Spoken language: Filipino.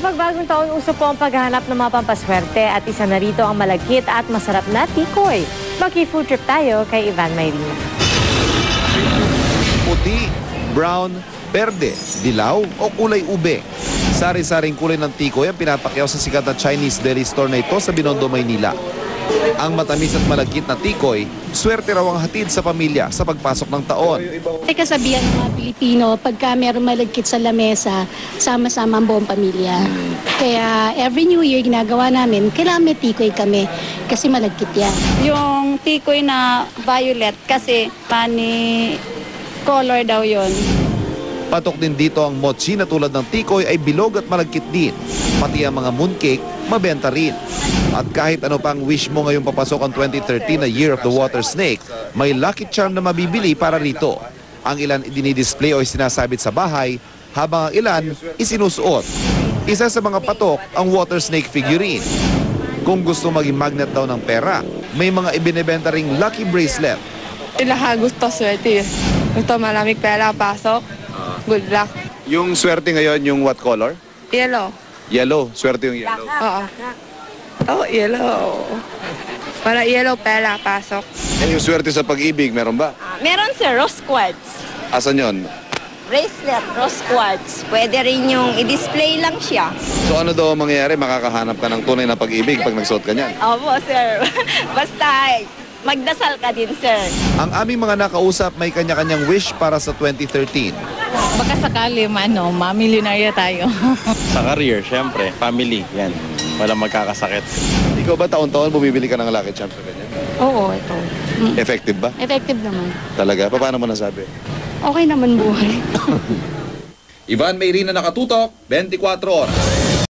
Kapag bagong taon, uso po ang paghahanap ng mga pampaswerte at isa na rito ang malagkit at masarap na tikoy. Maki-food trip tayo kay Ivan Mayrina. Puti, brown, berde, dilaw o kulay ube. Sari-saring kulay ng tikoy ang pinapakyaw sa sikat na Chinese deli store na ito sa Binondo, Maynila. Ang matamis at malagkit na tikoy, swerte raw ang hatid sa pamilya sa pagpasok ng taon. May kasabihan ng mga Pilipino, pagka meron malagkit sa lamesa, sama-sama ang buong pamilya. Kaya every New Year ginagawa namin, kailangan may tikoy kami kasi malagkit yan. Yung tikoy na violet kasi pani color daw yon. Patok din dito ang mochi na tulad ng tikoy ay bilog at malagkit din. Pati ang mga mooncake, mabenta rin. At kahit ano pang wish mo ngayong papasok ang 2013 na Year of the Water Snake, may lucky charm na mabibili para rito. Ang ilan dinidisplay o sinasabit sa bahay, habang ang ilan isinusuot. Isa sa mga patok ang water snake figurine. Kung gusto maging magnet daw ng pera, may mga ibinebenta ring lucky bracelet. Ilaha gusto swerte. Gusto maraming pera pasok. Good luck. Yung swerte ngayon, yung what color? Yellow. Yellow. Swerte yung yellow. Oo. Oh, yellow. Para yellow pera pasok. Eh, yung swerte sa pag-ibig, meron ba? Meron sir, rose quartz. Asan yon? Bracelet, rose quartz. Pwede rin yung i-display lang siya. So ano daw ang mangyayari? Makakahanap ka ng tunay na pag-ibig pag nagsuot ka niyan? Opo sir. Basta magdasal ka din sir. Ang aming mga nakausap may kanya-kanyang wish para sa 2013. Baka sakali mamilyonarya tayo. Sa career, syempre, family, yan. Walang magkakasakit. Ikaw ba taon-taon bumibili ka ng lucky charm sa ganyan? Oo, ito. Effective ba? Effective naman. Talaga? Paano mo nasabi? Okay naman buhay. Ivan Mayrina, nakatutok, 24 oras.